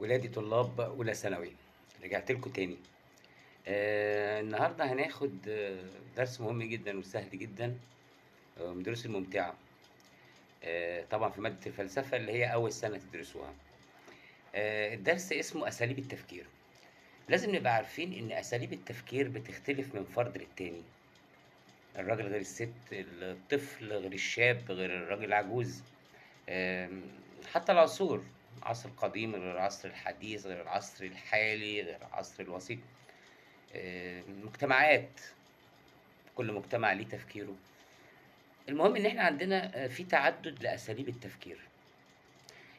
ولادي طلاب أولى ثانوي، رجعت لكم تاني. النهارده هناخد درس مهم جدًا وسهل جدًا، من الدروس الممتعة. طبعًا في مادة الفلسفة اللي هي أول سنة تدرسوها. الدرس اسمه أساليب التفكير. لازم نبقى عارفين إن أساليب التفكير بتختلف من فرد للتاني، الراجل غير الست، الطفل غير الشاب، غير الراجل العجوز. آمم، حتى العصور، العصر القديم غير العصر الحديث، غير العصر الحالي، غير العصر الوسيط. مجتمعات، كل مجتمع ليه تفكيره. المهم إن إحنا عندنا في تعدُّد لأساليب التفكير.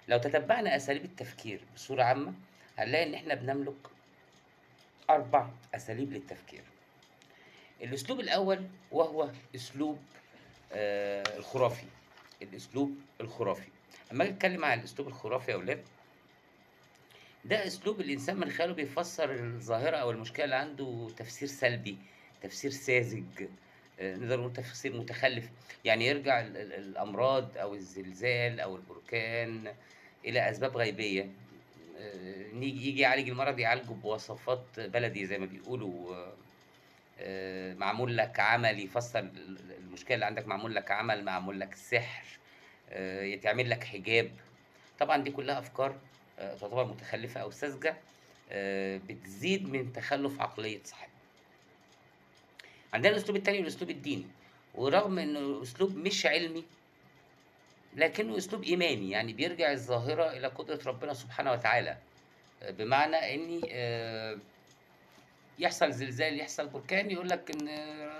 لو تتبعنا أساليب التفكير بصورة عامة، هنلاقي إن إحنا بنملك 4 أساليب للتفكير. الأسلوب الأول وهو أسلوب الخرافي، الأسلوب الخرافي. أمّا آجي أتكلم عن الأسلوب الخرافي يا أولاد، ده أسلوب الإنسان من خلاله بيفسّر الظاهرة أو المشكلة اللي عنده تفسير سلبي، تفسير ساذج، نقدر نقول تفسير متخلِّف. يعني يرجع الأمراض أو الزلزال أو البركان إلى أسباب غيبية. ييجي يعالج المرض يعالجه بوصفات بلدي زي ما بيقولوا. معمول لك عمل يفسّر المشكلة اللي عندك، معمول لك عمل، معمول لك سحر، يتعمل لك حجاب. طبعًا دي كلّها أفكار تعتبر متخلّفة أو ساذجة، بتزيد من تخلُّف عقلية صاحبها. عندنا الأسلوب التاني والأسلوب الديني، ورغم إنه أسلوب مش علمي، لكنه أسلوب إيماني، يعني بيرجع الظاهرة إلى قدرة ربنا سبحانه وتعالى. بمعنى إني يحصل زلزال، يحصل بركان، يقول لك إن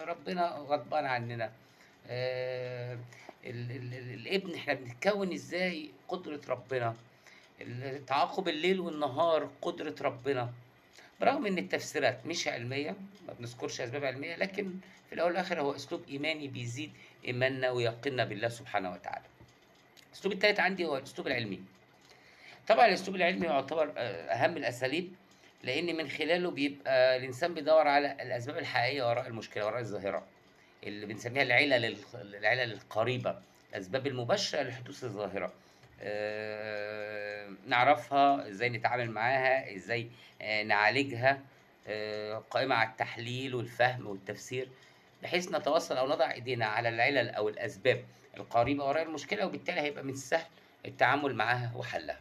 ربنا غضبان عننا. آآ الابن إحنا بنتكوّن إزاي، قدرة ربنا. تعاقب الليل والنهار، قدرة ربنا. برغم إن التفسيرات مش علمية، ما بنذكرش أسباب علمية، لكن في الأول والآخر هو أسلوب إيماني بيزيد إيماننا ويقيننا بالله سبحانه وتعالى. الأسلوب التالت عندي هو الأسلوب العلمي. طبعًا الأسلوب العلمي يعتبر أهم الأساليب، لإن من خلاله بيبقى الإنسان بيدوّر على الأسباب الحقيقية وراء المشكلة، وراء الظاهرة، اللي بنسميها العِلَل القريبة، الأسباب المباشرة لحدوث الظاهرة. نعرفها، إزاي نتعامل معاها، إزاي نعالجها، قائمة على التحليل والفهم والتفسير، بحيث نتوصّل أو نضع إيدينا على العِلَل أو الأسباب القريبة وراء المشكلة، وبالتالي هيبقى من السهل التعامل معاها وحلّها.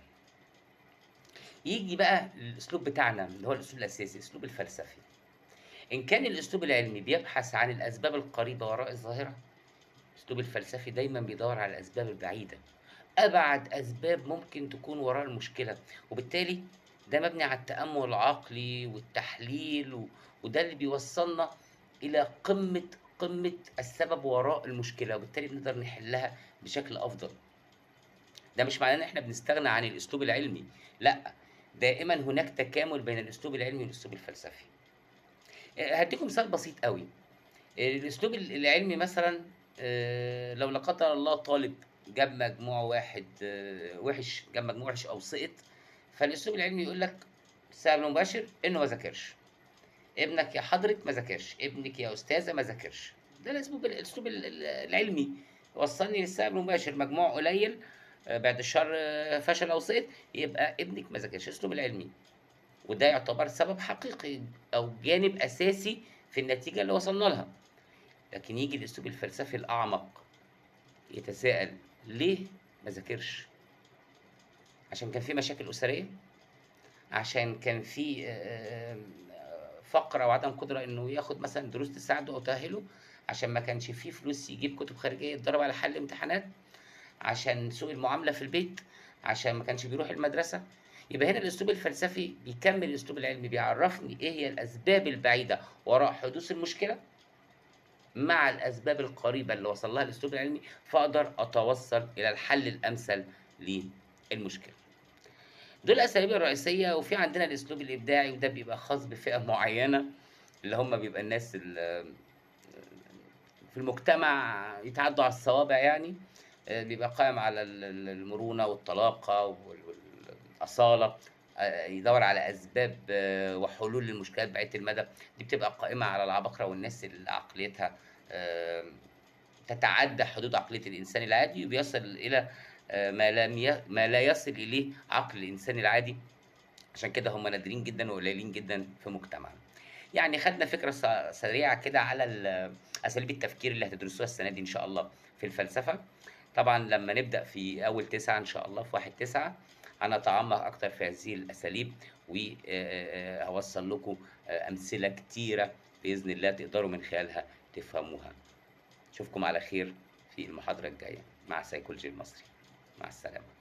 ييجي بقى الأسلوب بتاعنا اللي هو الأسلوب الأساسي، الأسلوب الفلسفي. إن كان الأسلوب العلمي بيبحث عن الأسباب القريبة وراء الظاهرة، الأسلوب الفلسفي دايمًا بيدوّر على الأسباب البعيدة، أبعد أسباب ممكن تكون وراء المشكلة، وبالتالي ده مبني على التأمُّل العقلي والتحليل، وده اللي بيوصّلنا إلى قمة السبب وراء المشكلة، وبالتالي بنقدر نحلّها بشكل أفضل. ده مش معناه إن إحنا بنستغنى عن الأسلوب العلمي، لأ، دائمًا هناك تكامل بين الأسلوب العلمي والأسلوب الفلسفي. هادّيكم مثال بسيط أوي. الأسلوب العلمي مثلًا، لو لا قدر الله طالب جاب مجموع واحد وِحِش، جاب مجموع وِحِش أو سقط، فالأسلوب العلمي يقول لك السبب المباشر إنه ما ذاكرش، ابنك يا حضرة ما ذاكرش، ابنِك يا أستاذة ما ذاكرش. ده الأسلوب العلمي، وصّلني للسبب المباشر، مجموع قليل، بعد الشر فشل أو سقط، يبقى ابنِك ما ذاكرش، الأسلوب العلمي. وده يعتبر سبب حقيقي أو جانب أساسي في النتيجة اللي وصلنا لها. لكن ييجي الأسلوب الفلسفي الأعمق، يتساءل ليه ما ذاكرش؟ عشان كان في مشاكل أسرية؟ عشان كان في فقر أو عدم قدرة إنه ياخد مثلًا دروس تساعده أو تأهّله؟ عشان ما كانش في فلوس يجيب كتب خارجية يتدرب على حل امتحانات؟ عشان سوء المعاملة في البيت؟ عشان ما كانش بيروح المدرسة؟ يبقى هنا الأسلوب الفلسفي بيكمّل الأسلوب العلمي، بيعرّفني إيه هي الأسباب البعيدة وراء حدوث المشكلة، مع الأسباب القريبة اللي وصل لها الأسلوب العلمي، فأقدر أتوصّل إلى الحل الأمثل للمشكلة. دول الأساليب الرئيسية، وفي عندنا الأسلوب الإبداعي، وده بيبقى خاص بفئة معيّنة، اللي هم بيبقى الناس في المجتمع يتعدّوا على الصوابع يعني. بيبقى قائم على المرونة والطلاقة والأصالة، يدوّر على أسباب وحلول للمشكلات بعيدة المدى. دي بتبقى قائمة على العباقرة والناس اللي عقليتها آمم تتعدّى حدود عقلية الإنسان العادي، وبيصل إلى ما لا يصل إليه عقل الإنسان العادي. عشان كده هم نادرين جدًا وقليلين جدًا في مجتمعنا. يعني خدنا فكرة سريعة كده على أساليب التفكير اللي هتدرسوها السنة دي إن شاء الله في الفلسفة. طبعًا لمّا نبدأ في أول 9 إن شاء الله في 1/9 هنتعمق أكتر في هذه الأساليب، و هاوصّل لكم أمثلة كتيرة بإذن الله تقدروا من خلالها تفهموها. أشوفكم على خير في المحاضرة الجاية مع سيكولوجي المصري. مع السلامة.